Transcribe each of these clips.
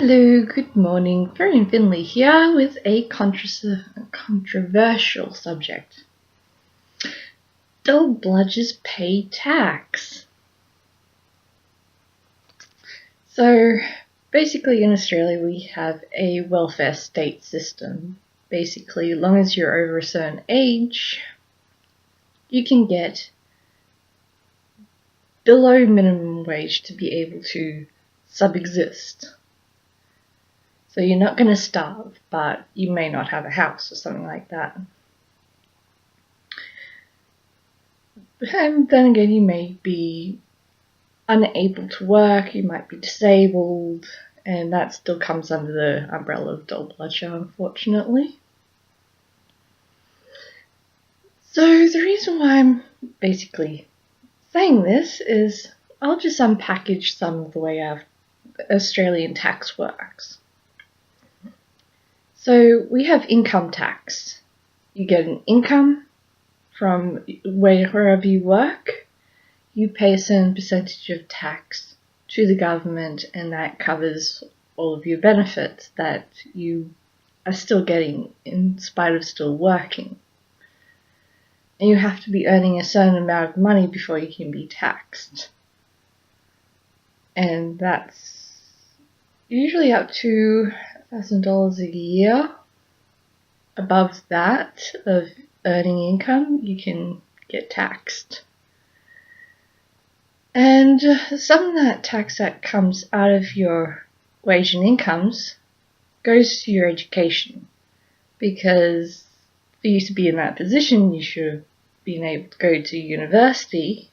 Hello, good morning. Marion Finley here with a controversial subject. Do bludgers pay tax? So, basically in Australia we have a welfare state system. Basically, as long as you're over a certain age, you can get below minimum wage to be able to subsist. So you're not going to starve, but you may not have a house or something like that. And then again, you may be unable to work, you might be disabled, and that still comes under the umbrella of dole bludger, unfortunately. So the reason why I'm basically saying this is I'll just unpackage some of the way our Australian tax works. So we have income tax. You get an income from wherever you work. You pay a certain percentage of tax to the government, and that covers all of your benefits that you are still getting in spite of still working. And you have to be earning a certain amount of money before you can be taxed. And that's usually up to $1,000 a year. Above that of earning income, you can get taxed. And some of that tax that comes out of your wage and incomes goes to your education, because for you to be in that position, you should have been able to go to university.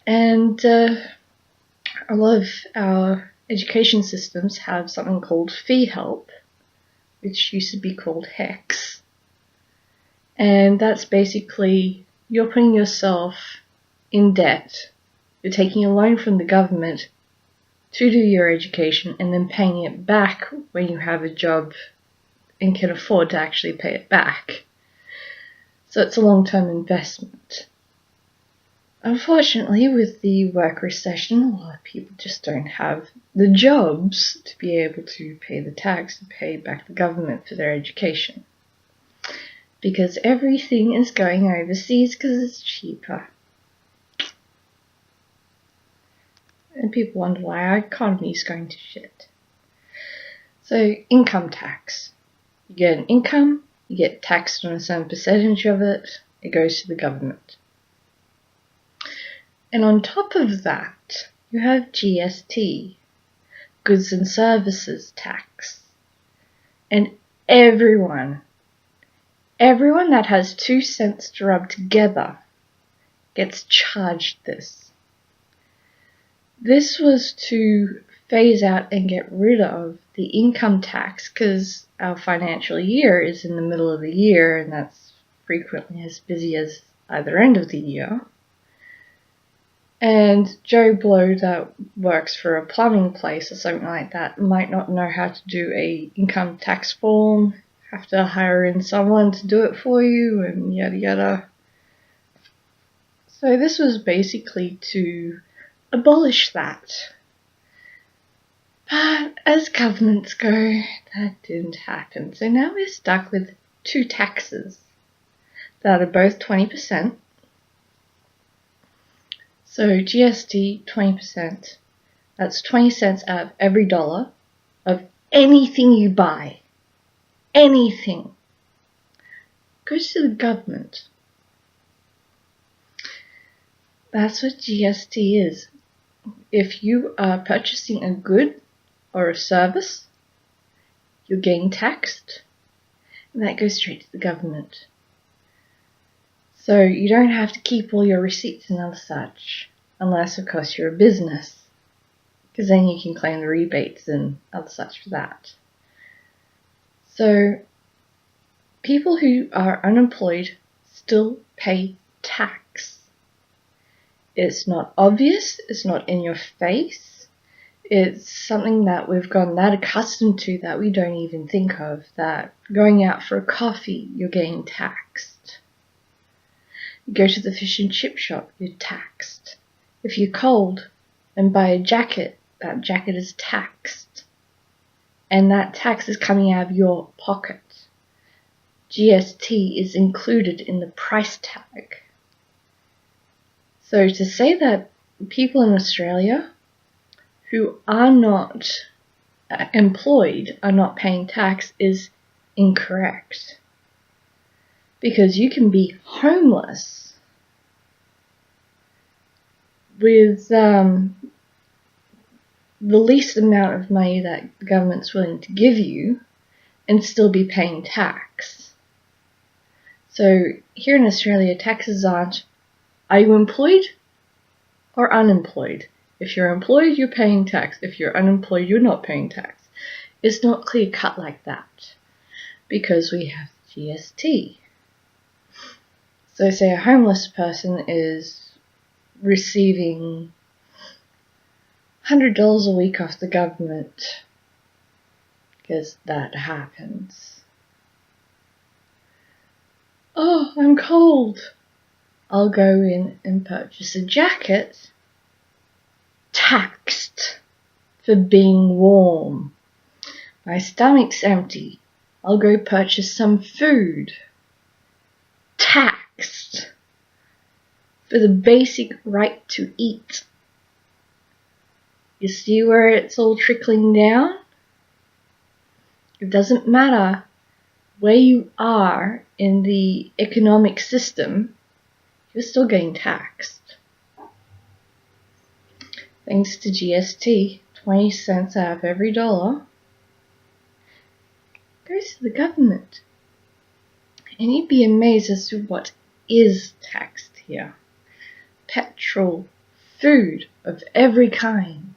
And a lot of our education systems have something called fee help, which used to be called HECS. And that's basically you're putting yourself in debt. You're taking a loan from the government to do your education and then paying it back when you have a job and can afford to actually pay it back. So it's a long-term investment. Unfortunately, with the work recession, a lot of people just don't have the jobs to be able to pay the tax and pay back the government for their education, because everything is going overseas because it's cheaper. And people wonder why our economy is going to shit. So, income tax. You get an income, you get taxed on a certain percentage of it, it goes to the government. And on top of that, you have GST, goods and services tax. And everyone that has 2 cents to rub together gets charged this. This was to phase out and get rid of the income tax, because our financial year is in the middle of the year, and that's frequently as busy as either end of the year. And Joe Blow that works for a plumbing place or something like that might not know how to do a income tax form, have to hire in someone to do it for you, and yada yada. So this was basically to abolish that. But as governments go, that didn't happen. So now we're stuck with two taxes that are both 20%. So GST 20%, that's 20 cents out of every dollar of anything you buy. Anything goes to the government. That's what GST is. If you are purchasing a good or a service, you're getting taxed, and that goes straight to the government. So you don't have to keep all your receipts and other such, unless of course you're a business, because then you can claim the rebates and other such for that. So people who are unemployed still pay tax. It's not obvious, it's not in your face, it's something that we've gotten that accustomed to that we don't even think of, that going out for a coffee, you're getting taxed. You go to the fish and chip shop, you're taxed. If you're cold and buy a jacket, that jacket is taxed. And that tax is coming out of your pocket. GST is included in the price tag. So to say that people in Australia who are not employed are not paying tax is incorrect. Because you can be homeless with the least amount of money that the government's willing to give you and still be paying tax. So here in Australia, taxes aren't, are you employed or unemployed? If you're employed, you're paying tax. If you're unemployed, you're not paying tax. It's not clear cut like that because we have GST. So say a homeless person is receiving $100 a week off the government, because that happens. Oh, I'm cold. I'll go in and purchase a jacket, taxed for being warm. My stomach's empty. I'll go purchase some food, taxed for the basic right to eat. You see where it's all trickling down? It doesn't matter where you are in the economic system, you're still getting taxed. Thanks to GST, 20 cents out of every dollar goes to the government. And you'd be amazed as to what is taxed here. Petrol, food of every kind,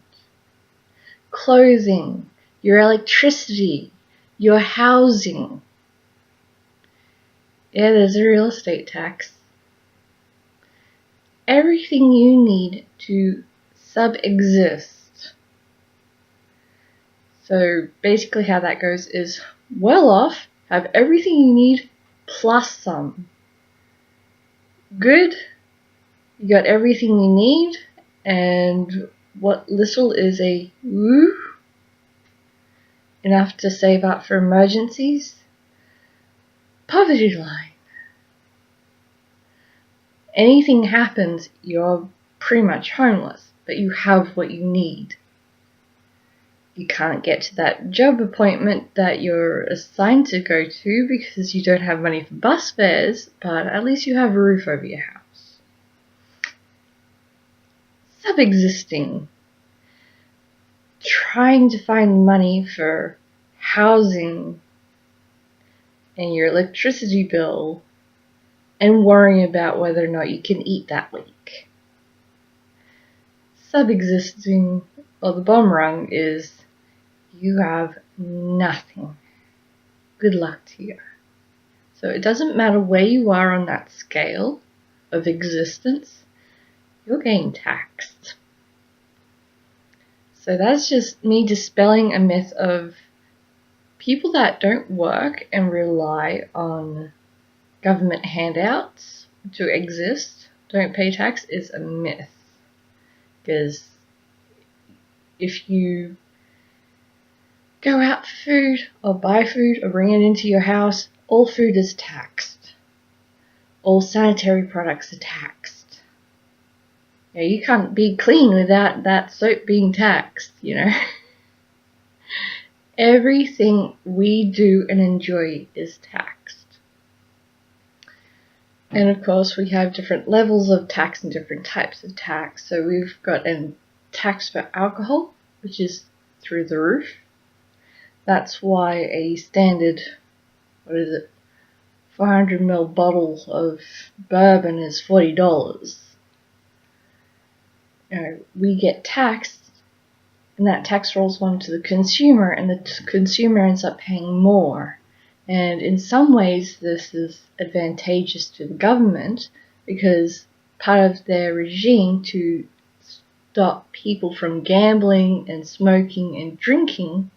clothing, your electricity, your housing. Yeah, there's a real estate tax. Everything you need to subsist. So basically how that goes is well off, have everything you need plus some. Good, you got everything you need, and what little is a woo, enough to save up for emergencies. Poverty line. Anything happens, you're pretty much homeless, but you have what you need. You can't get to that job appointment that you're assigned to go to because you don't have money for bus fares, but at least you have a roof over your house. Subsisting. Trying to find money for housing and your electricity bill and worrying about whether or not you can eat that week. Subsisting, or the bottom rung, is you have nothing. Good luck to you. So it doesn't matter where you are on that scale of existence, you're getting taxed. So that's just me dispelling a myth of people that don't work and rely on government handouts to exist, don't pay tax, is a myth. Because if you go out for food or buy food or bring it into your house, all food is taxed. All sanitary products are taxed. You can't be clean without that soap being taxed, Everything we do and enjoy is taxed. And of course we have different levels of tax and different types of tax. So we've got a tax for alcohol, which is through the roof. That's why a standard, 400ml bottle of bourbon is $40. We get taxed, and that tax rolls on to the consumer, and the consumer ends up paying more. And in some ways this is advantageous to the government because part of their regime to stop people from gambling and smoking and drinking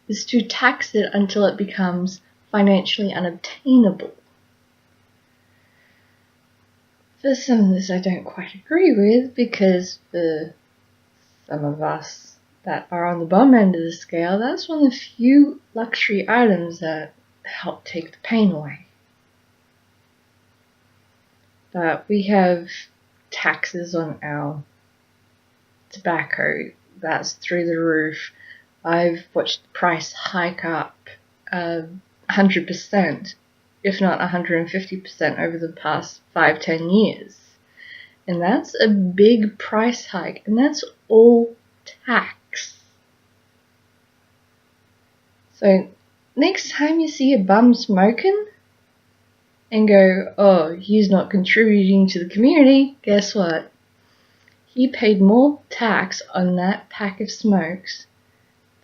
is to tax it until it becomes financially unobtainable. For some of this I don't quite agree with, because for some of us that are on the bottom end of the scale, that's one of the few luxury items that help take the pain away. But we have taxes on our tobacco that's through the roof. I've watched the price hike up 100%, if not 150% over the past 5-10 years. And that's a big price hike, and that's all tax. So next time you see a bum smoking and go, oh, he's not contributing to the community, guess what? He paid more tax on that pack of smokes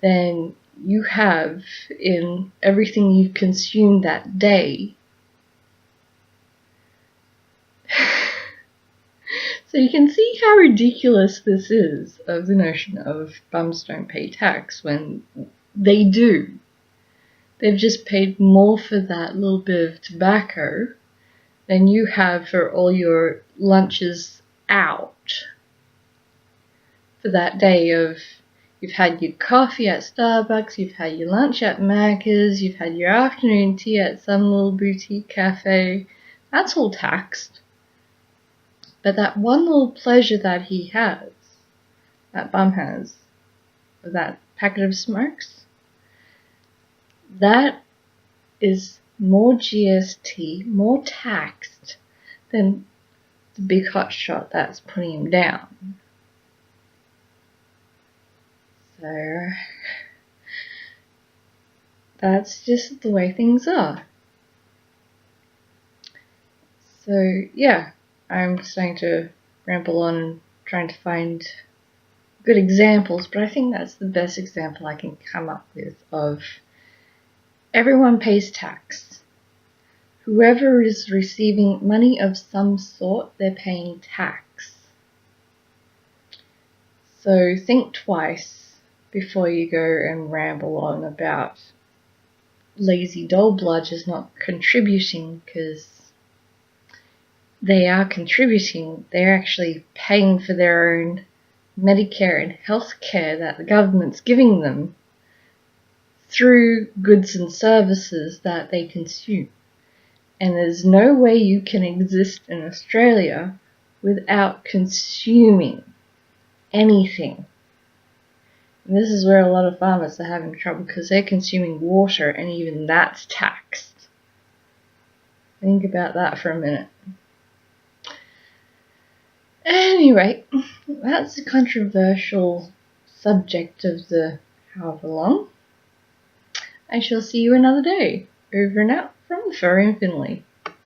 than you have in everything you've consumed that day. So you can see how ridiculous this is, of the notion of bums don't pay tax when they do. They've just paid more for that little bit of tobacco than you have for all your lunches out for that day of you've had your coffee at Starbucks, you've had your lunch at Macca's, you've had your afternoon tea at some little boutique cafe. That's all taxed. But that one little pleasure that he has, that bum has, with that packet of smokes, that is more GST, more taxed than the big hotshot that's putting him down. So that's just the way things are. So yeah, I'm starting to ramble on and trying to find good examples, but I think that's the best example I can come up with of everyone pays tax. Whoever is receiving money of some sort, they're paying tax. So think twice before you go and ramble on about lazy dole bludgers not contributing, because they are contributing. They're actually paying for their own Medicare and health care that the government's giving them through goods and services that they consume. And there's no way you can exist in Australia without consuming anything. And this is where a lot of farmers are having trouble, because they're consuming water, and even that's taxed. Think about that for a minute. Anyway, that's a controversial subject of the however long. I shall see you another day. Over and out from the Furry and Finley.